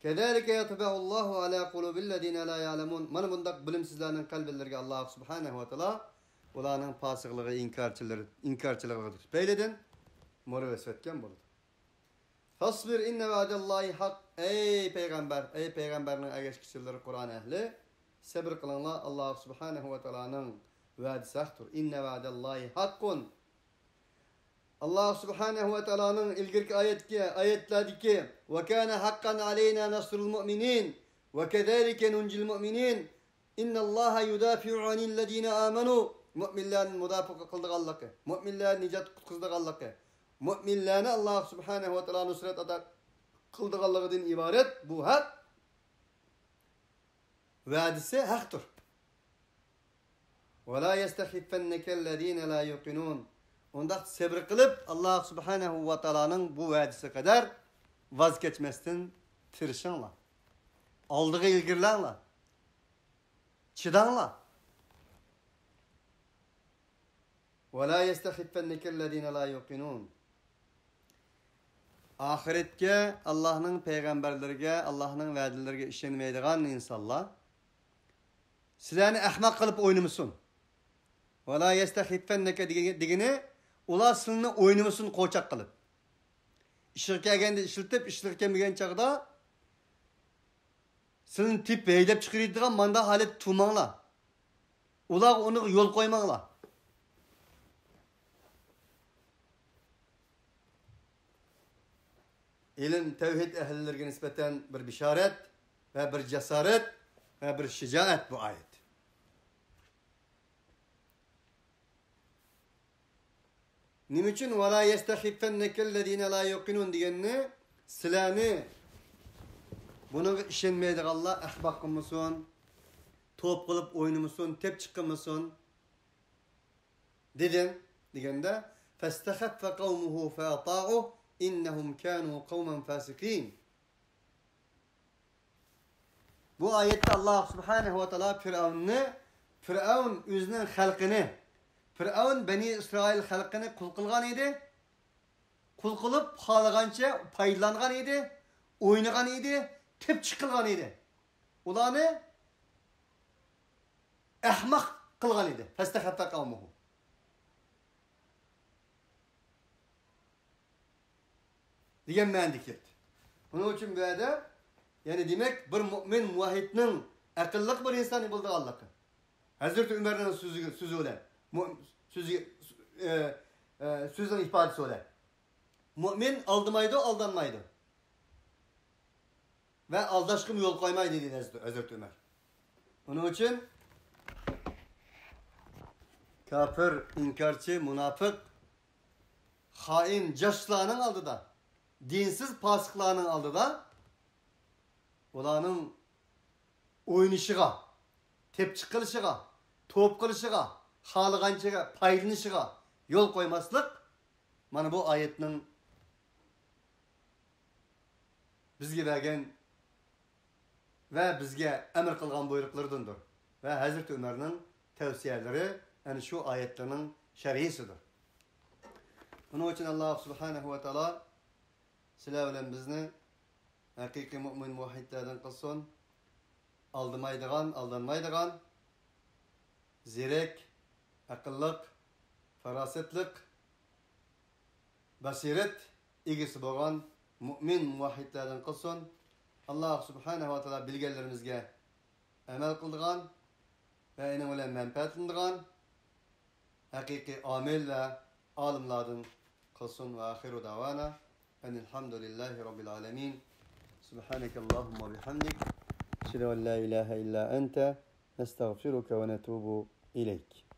Kezalike yatba'ullahu ala kulubillezine la ya'lemun. Mana bundak bilimsizlerinin kalbellerine Allah subhanahu ve teala ularning fasıqlığı, inkarçılığı beyleden moraves etken boldu. Fasbir inne va'dallahi hak. Ey peygamberinin ergeçkiçileri Kur'an ehli sabır kılınlar Allah subhanahu ve teala'nın vaadisi haktır. İnne va'dallahi hakkun. Allah subhanahu ve teala'nın ilgirki ayetlerdeki ve kana hakkan aleyna nasrul mu'minin ve kezalike nuncil mu'minin innallaha yudafi'u anillezine amenu mu'minlerin müdafaa kıldığı Allah'ı mu'minlerin nicat kıldığı Allah'ı mu'minlerini Allah subhanahu ve teala nusret atar kıldığı Allah'ın ibaret bu hak vaadisi haktır. Ve la yestehiffennekellezine la yuqinun Onda sabır kılıp Allah subhanahu ve teala'nın bu vaadisi kadar vazgeçmezden tirişanla. Aldığı ilgirlerle. Çıdanla. وَلَا يَسْتَخِفَّنَّكَ الَّذ۪ينَ لَا يُقِنُونَ Ahiretke, Allah'ın peygamberlerine, Allah'ın vaadilerine işlenmeydiğin insanlar sizlarni ahmoq qilib o'ynamasin. Va la yastahiffannaka degini ular sizni o'ynamasin qo'chaq qilib. İşlik kelganda ishlatib, ishlik kelmagan chaqda sizni tip haydab chiqaradigan manda holat tumanglar. Ular uni yo'l qo'ymanglar. İlim tevhid ehlilerine nispeten bir bişaret ve bir cesaret ve bir şicaat bu ayet. Nim için ve la yestahiffennekellezine la yuqinun diyenini silani bunu işenmeydik Allah ahbak kılmasın, top kılıp oynamasın, tep çıkmasın dedim diyende festehaffe kavmuhu fe ata'uh İnnehum kânû kavmen fâsikîn. Bu ayette Allah Subhanahu ve Teala Firavun özünün halkını, Firavun Beni İsrail halkını kul kılgan idi. Kul kılıp halagança paylangan idi, oynagan idi, tep çıkılgan idi. Ulanı ahmak kılgan idi. Festehaffe kavmuhu. Diyen mühendikiyet. Bunun için böyle yani demek bir mümin muvahhidnin akıllık bir insanı buldu Allah'ı. Hazreti Ömer'in sözü öyle. Sözün ifadesi öyle. Mümin aldamaydı, aldanmaydı. Ve aldaşkım yol koymaydı dedi Hazreti Ömer. Onun için kafir, inkarcı, münafık, hain, caşlarının aldı da dinsiz pasıklarının aldı da olanın oynışıga, tepçi kılışıga, top kılışıga, halıgançıga, paylanışıga yol koymaslık mana bu ayetinin bizge vergen ve bizge emir kılgan buyruklarıdındır. Ve Hazreti Ömer'in tavsiyeleri yani şu ayetlerin şerhisidir. Bunun için Allah Subhanahu ve Teala sizler bilen bizni hakiki mümin muvahhidlerden kılsın. Aldamaydigan, aldanmaydigan, zirek, akıllık, farasetlik, basiret ilgisi boğan mümin muvahhidlerden kılsın. Allah Subhanahu ve Teala bilgilerimizge emel kıldıgan ve inin bilen menfaatlandıgan hakiki amil ve alimlerden kılsın ve ahiru davana enelhamdülillahi rabbil alemin. Subhaneke Allahumma bihamdik. Şedu en la ilahe illa ente nestağfiruke ve netubu ileyk.